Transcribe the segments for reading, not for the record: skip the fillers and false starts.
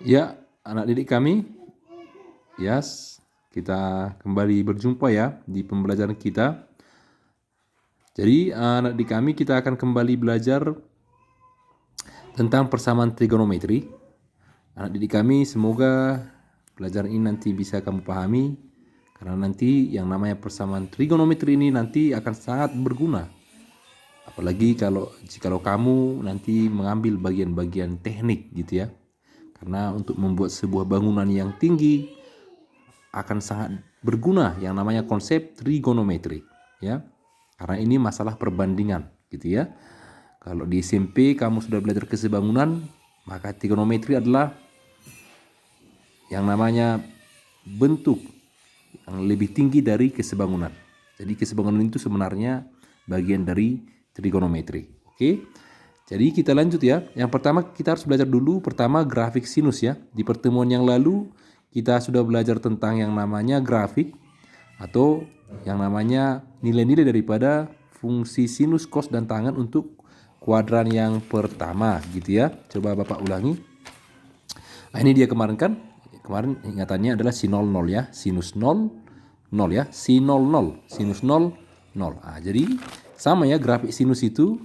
Ya, anak didik kami, yes, kita kembali berjumpa ya di pembelajaran kita. Jadi, anak didik kami, kita akan kembali belajar tentang persamaan trigonometri. Anak didik kami, semoga pelajaran ini nanti bisa kamu pahami, karena nanti yang namanya persamaan trigonometri ini nanti akan sangat berguna. Apalagi jikalau kamu nanti mengambil bagian-bagian teknik gitu ya. Karena untuk membuat sebuah bangunan yang tinggi akan sangat berguna yang namanya konsep trigonometri ya. Karena ini masalah perbandingan gitu ya. Kalau di SMP kamu sudah belajar kesebangunan, maka trigonometri adalah yang namanya bentuk yang lebih tinggi dari kesebangunan. Jadi kesebangunan itu sebenarnya bagian dari trigonometri. Oke. Jadi kita lanjut ya. Yang pertama kita harus belajar dulu pertama grafik sinus ya. Di pertemuan yang lalu kita sudah belajar tentang yang namanya grafik atau yang namanya nilai-nilai daripada fungsi sinus, cos dan tangen untuk kuadran yang pertama gitu ya. Coba Bapak ulangi. Nah, ini dia kemarin kan. Kemarin ingatannya adalah sin 00 ya. Sinus 0 0 ya. Sin 00, sinus 0 0. Nah, jadi sama ya, grafik sinus itu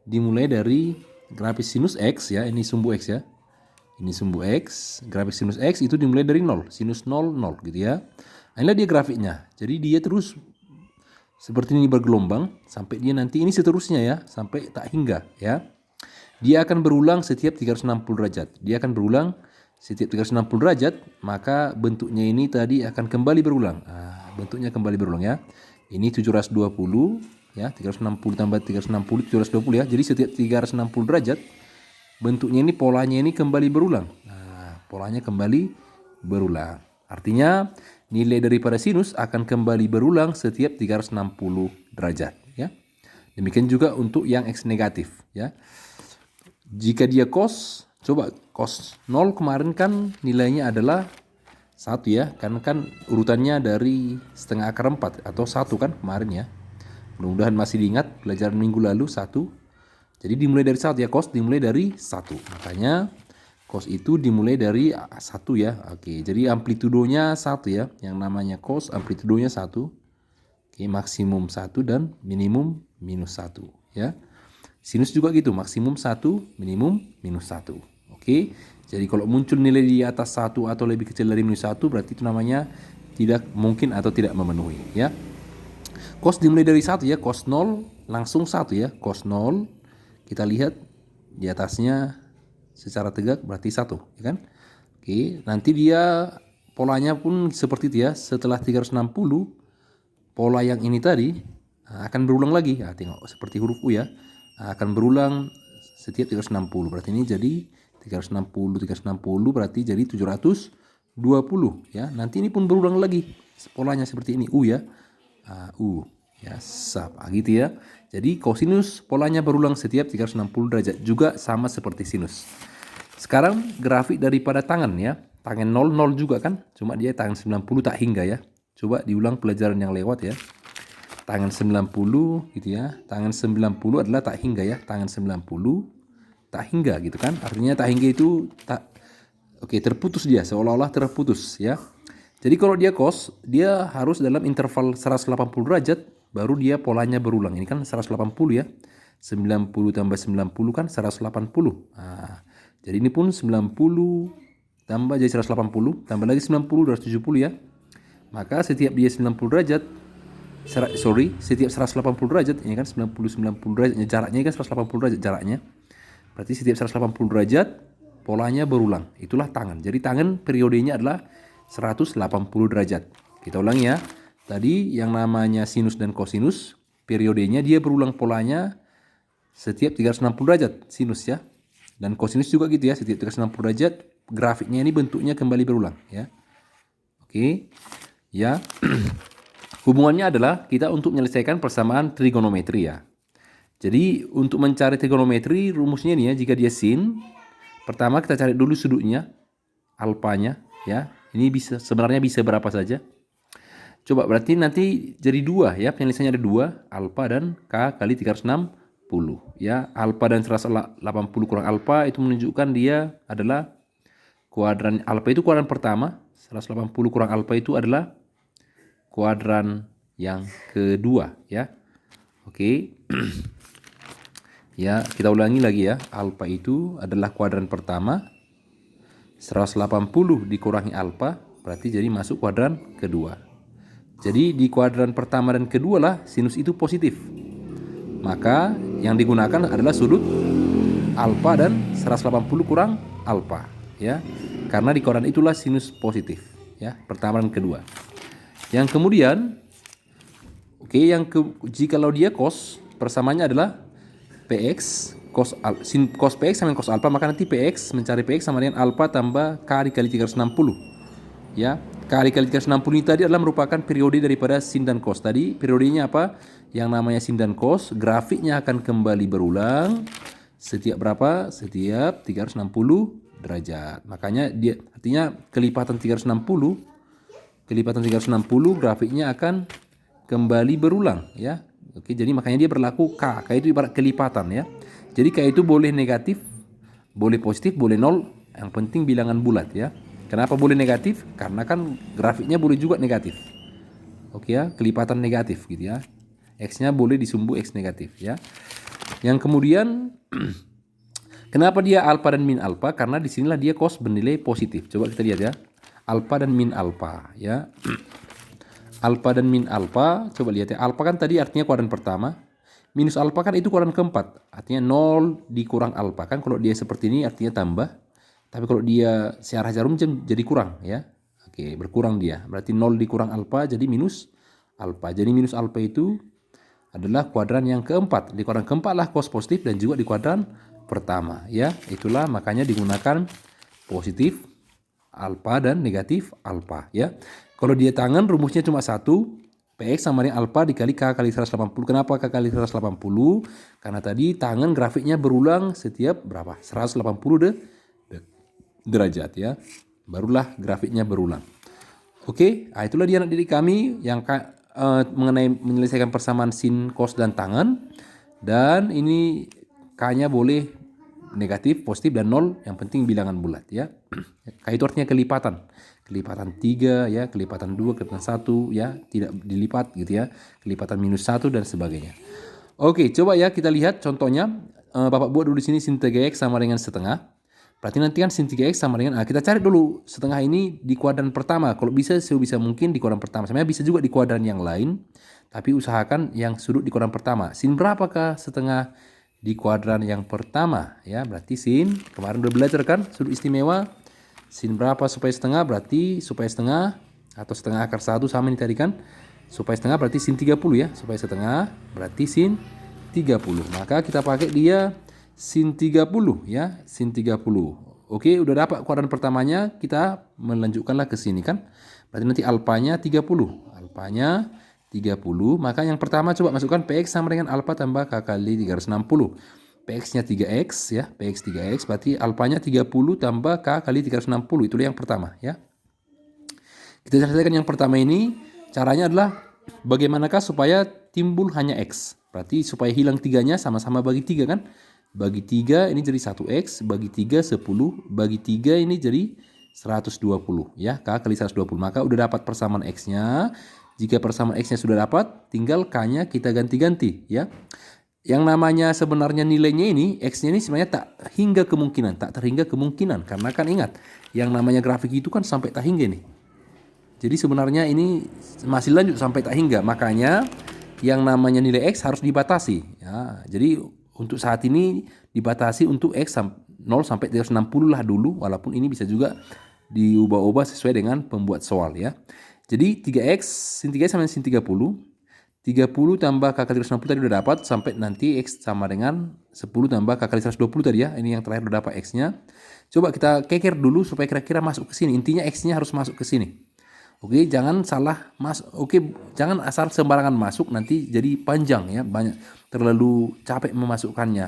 dimulai dari grafik sinus X ya, ini sumbu X ya. Ini sumbu X, grafik sinus X itu dimulai dari 0, sinus 0 0 gitu ya. Nah, inilah dia grafiknya. Jadi dia terus seperti ini bergelombang sampai dia nanti ini seterusnya ya, sampai tak hingga ya. Dia akan berulang setiap 360 derajat. Dia akan berulang setiap 360 derajat, maka bentuknya ini tadi akan kembali berulang. Nah, bentuknya kembali berulang ya. Ini 720 ya, 360 tambah 360 720 ya. Jadi setiap 360 derajat bentuknya ini, polanya ini kembali berulang. Nah, polanya kembali berulang. Artinya nilai daripada sinus akan kembali berulang setiap 360 derajat ya. Demikian juga untuk yang X negatif ya. Jika dia cos, coba cos 0 kemarin kan nilainya adalah 1 ya, karena kan urutannya dari setengah akar 4 atau 1 kan kemarin ya. Mudah-mudahan masih diingat pelajaran minggu lalu 1. Jadi dimulai dari 1 ya, cos dimulai dari 1. Makanya cos itu dimulai dari 1 ya. Oke, jadi amplitudonya 1 ya. Yang namanya cos amplitudonya 1. Oke, maksimum 1 dan minimum minus 1 ya. Sinus juga gitu, maksimum 1, minimum minus 1. Oke, jadi kalau muncul nilai di atas 1 atau lebih kecil dari minus 1, berarti itu namanya tidak mungkin atau tidak memenuhi ya. Cos dimulai dari 1 ya, cos 0 langsung 1 ya. Cos 0 kita lihat di atasnya secara tegak berarti 1 ya kan. Oke, nanti dia polanya pun seperti itu ya. Setelah 360, pola yang ini tadi akan berulang lagi. Nah, tengok seperti huruf U ya. Akan berulang setiap 360. Berarti ini jadi 360 berarti jadi 720 ya. Nanti ini pun berulang lagi. Polanya seperti ini U ya. U ya, sap gitu ya. Jadi kosinus polanya berulang setiap 360 derajat, juga sama seperti sinus. Sekarang grafik daripada tangan ya. Tangan 0 0 juga kan, cuma dia tangan 90 tak hingga ya. Coba diulang pelajaran yang lewat ya. Tangan 90 gitu ya. Tangan 90 adalah tak hingga ya. Tangan 90 tak hingga gitu kan. Artinya tak hingga itu terputus dia, seolah-olah terputus ya. Jadi kalau dia cos, dia harus dalam interval 180 derajat baru dia polanya berulang. Ini kan 180 ya. 90 tambah 90 kan 180. Nah, jadi ini pun 90 tambah jadi 180, tambah lagi 90 270 ya. Maka setiap dia 90 derajat, setiap 180 derajat, ini kan 90 derajat, jaraknya kan 180 derajat jaraknya. Berarti setiap 180 derajat polanya berulang. Itulah tangan. Jadi tangan periodenya adalah 180 derajat. Kita ulangi ya. Tadi yang namanya sinus dan kosinus, periodenya dia berulang polanya setiap 360 derajat sinus ya. Dan kosinus juga gitu ya, setiap 360 derajat grafiknya ini bentuknya kembali berulang ya. Oke. Ya. Hubungannya adalah kita untuk menyelesaikan persamaan trigonometri ya. Jadi untuk mencari trigonometri rumusnya nih ya, jika dia sin, pertama kita cari dulu sudutnya, alfanya ya. Ini sebenarnya bisa berapa saja. Coba berarti nanti jadi 2 ya, penyelesaiannya ada 2, alfa dan K kali 360 ya. Alfa dan 180 kurang alfa itu menunjukkan dia adalah kuadran alfa itu kuadran pertama, 180 kurang alfa itu adalah kuadran yang kedua ya. Oke. Ya, kita ulangi lagi ya. Alfa itu adalah kuadran pertama. 180 dikurangi alfa berarti jadi masuk kuadran kedua. Jadi di kuadran pertama dan kedua lah sinus itu positif. Maka yang digunakan adalah sudut alfa dan 180 kurang alfa ya. Karena di kuadran itulah sinus positif ya, pertama dan kedua. Yang kemudian jikalau dia cos, persamaannya adalah px cos px sama cos alfa, maka nanti px mencari px sama dengan alfa tambah k dikali 360 ya. K dikali 360 ini tadi adalah merupakan periode daripada sin dan cos. Tadi periodenya apa? Yang namanya sin dan cos, grafiknya akan kembali berulang setiap berapa? Setiap 360 derajat. Makanya dia artinya kelipatan 360 grafiknya akan kembali berulang ya. Oke, jadi makanya dia berlaku K. K itu ibarat kelipatan ya. Jadi K itu boleh negatif, boleh positif, boleh nol. Yang penting bilangan bulat ya. Kenapa boleh negatif? Karena kan grafiknya boleh juga negatif. Oke ya, kelipatan negatif gitu ya. X-nya boleh disumbu X negatif ya. Yang kemudian kenapa dia alfa dan min alfa? Karena disinilah dia cos bernilai positif. Coba kita lihat ya. Alfa dan min alfa ya. Alfa dan min alfa, coba lihat ya. Alfa kan tadi artinya kuadran pertama. Minus alfa kan itu kuadran keempat. Artinya 0 dikurang alfa. Kan kalau dia seperti ini artinya tambah. Tapi kalau dia searah jarum jadi kurang ya. Oke, berkurang dia. Berarti 0 dikurang alfa jadi minus alfa. Jadi minus alfa itu adalah kuadran yang keempat. Di kuadran keempat lah cos positif dan juga di kuadran pertama ya. Itulah makanya digunakan positif alfa dan negatif alfa ya. Kalau dia tangan rumusnya cuma satu, px sama dengan alfa dikali k kali 180. Kenapa k kali 180? Karena tadi tangan grafiknya berulang setiap berapa? 180 derajat ya. Barulah grafiknya berulang. Oke, nah itulah dia anak didik kami yang mengenai menyelesaikan persamaan sin, cos dan tangan. Dan ini k-nya boleh negatif, positif dan nol, yang penting bilangan bulat ya. K itu artinya kelipatan. Kelipatan 3 ya, kelipatan 2, kelipatan 1 ya, tidak dilipat gitu ya. Kelipatan minus 1 dan sebagainya. Oke, coba ya kita lihat contohnya. Bapak buat dulu di sini sin 3x sama dengan setengah. Berarti nanti kan sin 3x sama dengan kita cari dulu setengah ini di kuadran pertama. Kalau bisa sebisa mungkin di kuadran pertama. Sebenarnya bisa juga di kuadran yang lain, tapi usahakan yang sudut di kuadran pertama. Sin berapakah setengah di kuadran yang pertama ya? Berarti sin, kemarin udah belajar kan sudut istimewa. Sin berapa supaya setengah? Berarti supaya setengah atau setengah akar 1 sama ini tadi kan. Supaya setengah berarti sin 30 ya. Supaya setengah berarti sin 30. Maka kita pakai dia sin 30 ya, sin 30. Oke, udah dapat kuadran pertamanya, kita melanjutkanlah ke sini kan. Berarti nanti alfanya 30. Alfanya 30, maka yang pertama coba masukkan px sama dengan alfa tambah k kali 360. Px-nya 3x ya, px 3x berarti alfanya 30 tambah k kali 360. Itulah yang pertama ya. Kita selesaikan yang pertama ini, caranya adalah bagaimanakah supaya timbul hanya x. Berarti supaya hilang 3-nya sama-sama bagi 3 kan. Bagi 3 ini jadi 1x, bagi 3 10, bagi 3 ini jadi 120 ya, k kali 120. Maka udah dapat persamaan x-nya. Jika persamaan x-nya sudah dapat, tinggal k-nya kita ganti-ganti ya. Yang namanya sebenarnya nilainya ini, x-nya ini sebenarnya tak terhingga kemungkinan. Karena kan ingat, yang namanya grafik itu kan sampai tak hingga nih. Jadi sebenarnya ini masih lanjut sampai tak hingga. Makanya yang namanya nilai x harus dibatasi ya. Jadi untuk saat ini dibatasi untuk x 0 sampai 360 lah dulu, walaupun ini bisa juga diubah-ubah sesuai dengan pembuat soal ya. Jadi 3x sin 3 sama sin 30. 30 tambah k kali 160 tadi udah dapat, sampai nanti x sama dengan 10 tambah k kali 120 tadi ya. Ini yang terakhir udah dapat x-nya. Coba kita keker dulu supaya kira-kira masuk ke sini. Intinya x-nya harus masuk ke sini. Oke, jangan salah masuk. Oke, jangan asal sembarangan masuk, nanti jadi panjang ya, banyak terlalu capek memasukkannya.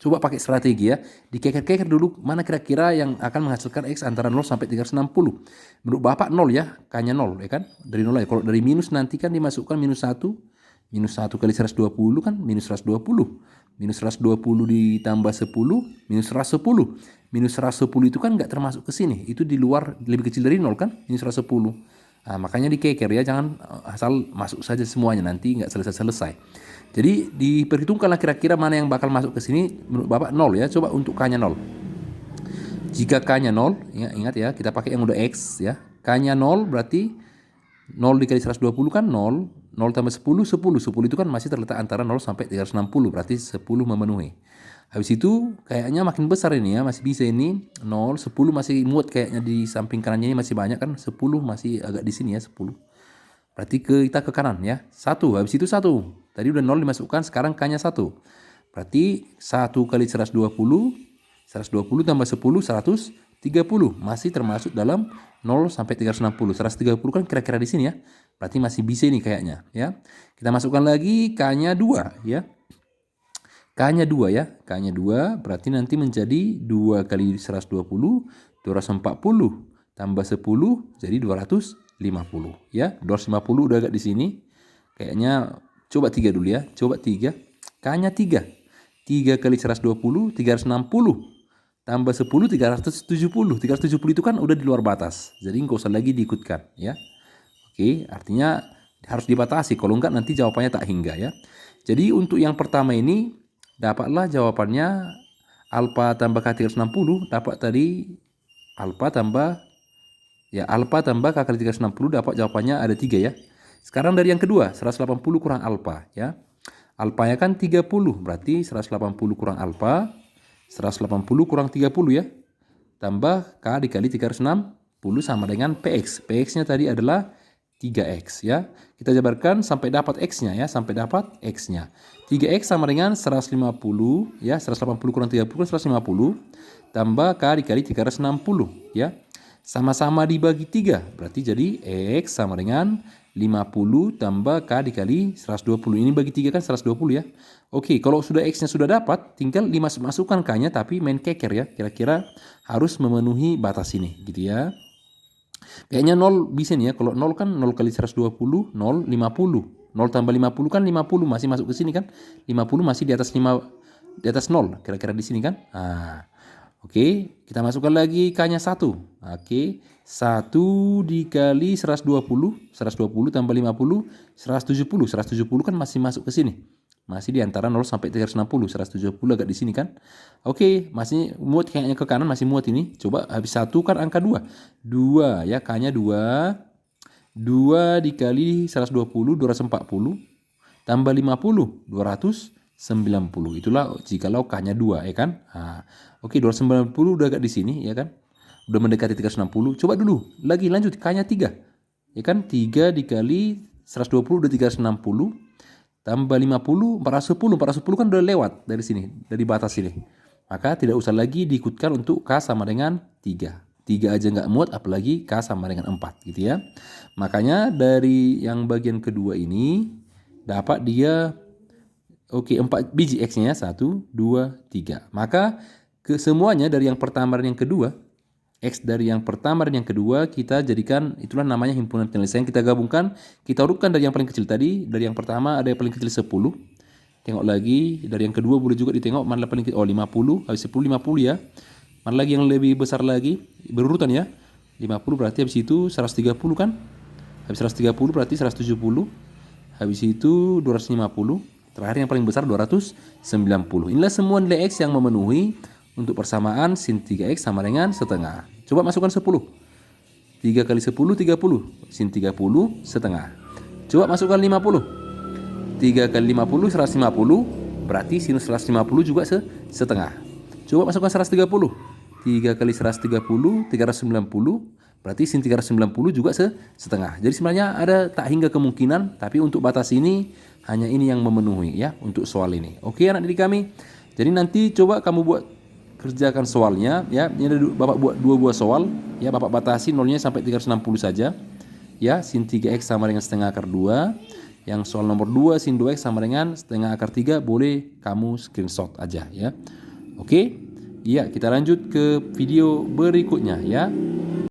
Coba pakai strategi ya, dikeker-keker dulu mana kira-kira yang akan menghasilkan x antara 0 sampai 360. Menurut Bapak 0 ya, k-nya 0 ya kan, dari 0 ya. Kalau dari minus nanti kan dimasukkan minus 1. Minus 1 kali 120 kan minus 120. Minus 120 ditambah 10, minus 110. minus 110 itu kan nggak termasuk ke sini. Itu di luar, lebih kecil dari 0 kan, minus 110. Nah, makanya dikeker ya, jangan asal masuk saja semuanya, nanti nggak selesai-selesai. Jadi diperhitungkanlah kira-kira mana yang bakal masuk ke sini menurut Bapak 0 ya. Coba untuk K-nya 0. Jika K-nya 0, ingat ya, kita pakai yang udah X ya. K-nya 0 berarti 0 dikali 120 kan 0. 0 tambah 10, 10. 10 itu kan masih terletak antara 0 sampai 360, berarti 10 memenuhi. Habis itu kayaknya makin besar ini ya, masih bisa ini 0, 10 masih muat kayaknya di samping kanannya ini masih banyak kan, 10 masih agak di sini ya, 10. Berarti kita ke kanan ya, 1, habis itu 1. Tadi udah 0 dimasukkan, sekarang K-nya 1. Berarti 1 kali 120, 120 tambah 10, 130. Masih termasuk dalam 0 sampai 360. 130 kan kira-kira di sini ya. Berarti masih bisa ini kayaknya ya. Kita masukkan lagi K-nya 2 ya. K-nya 2 ya. K-nya 2 berarti nanti menjadi 2 kali 120, 240 tambah 10 jadi 250 ya. 250 udah agak di sini. Kayaknya coba 3 dulu ya. Coba 3. K-nya 3. 3 kali 120, 360 tambah 10, 370. 370 itu kan udah di luar batas. Jadi nggak usah lagi diikutkan ya. Oke, artinya harus dibatasi. Kalau enggak nanti jawabannya tak hingga ya. Jadi untuk yang pertama ini dapatlah jawabannya alfa tambah K360 dapat tadi alfa tambah K kali 360 dapat jawabannya ada 3 ya. Sekarang dari yang kedua 180 kurang alfa ya. Alfanya kan 30 berarti 180 kurang alfa 180 kurang 30 ya. Tambah K dikali 360 sama dengan PX. PX-nya tadi adalah 3X ya. Kita jabarkan sampai dapat X-nya ya, sampai dapat X-nya. 3X sama dengan 150 ya, 180 kurang 30 kan 150 tambah K dikali 360 ya. Sama-sama dibagi 3, berarti jadi X sama dengan 50 tambah K dikali 120. Ini bagi 3 kan 120 ya. Oke, kalau sudah X-nya sudah dapat, tinggal dimasukkan K-nya tapi main keker ya. Kira-kira harus memenuhi batas ini gitu ya. Kayaknya 0 bisa nih ya. Kalau 0 kan 0 kali 120, 0, 50. 0 tambah 50 kan 50 masih masuk ke sini kan. 50 masih di atas 0 kira-kira di sini kan. Nah, oke, kita masukkan lagi K-nya 1. Oke, 1 dikali 120, 120 tambah 50, 170. 170 kan masih masuk ke sini. Masih di antara 0 sampai 360, 170 agak di sini kan. Oke, masih muat kayaknya ke kanan, masih muat ini. Coba habis 1 kan angka 2. 2 ya, K-nya 2. 2 dikali 120, 240. Tambah 50, 290. Itulah jikalau K-nya 2 ya kan. Nah, oke, 290 udah agak di sini ya kan. Udah mendekati 360. Coba dulu, lagi lanjut K-nya 3. Ya kan, 3 dikali 120 udah 360. Tambah 50, 410. 410 kan udah lewat dari sini, dari batas ini. Maka tidak usah lagi diikutkan untuk K sama dengan 3. 3 aja nggak muat, apalagi K sama dengan 4 gitu ya. Makanya dari yang bagian kedua ini dapat dia 4 biji X-nya 1, 2, 3. Maka semuanya dari yang pertama dan yang kedua, X dari yang pertama dan yang kedua kita jadikan, itulah namanya himpunan penyelesaian. Kita gabungkan, kita urutkan dari yang paling kecil tadi. Dari yang pertama ada yang paling kecil 10. Tengok lagi, dari yang kedua boleh juga ditengok mana paling kecil. 50, habis 10 50 ya. Mana lagi yang lebih besar lagi, berurutan ya. 50 berarti habis itu 130 kan. Habis 130 berarti 170. Habis itu 250. Terakhir yang paling besar 290. Inilah semua nilai X yang memenuhi untuk persamaan sin 3X sama dengan setengah. Coba masukkan 10. 3 kali 10, 30. Sin 30 setengah. Coba masukkan 50. 3 kali 50, 150. Berarti sinus 150 juga setengah. Coba masukkan 130. 3 kali 130, 390. Berarti sin 390 juga setengah. Jadi sebenarnya ada tak hingga kemungkinan. Tapi untuk batas ini, hanya ini yang memenuhi ya untuk soal ini. Oke anak didik kami. Jadi nanti coba kamu kerjakan soalnya ya. Ini ada Bapak buat 2 buah soal ya, Bapak batasi nolnya sampai 360 saja. Ya, sin 3X sama dengan setengah akar 2. Yang soal nomor 2 sin 2X sama dengan setengah akar 3 boleh kamu screenshot aja ya. Oke. Iya, kita lanjut ke video berikutnya ya.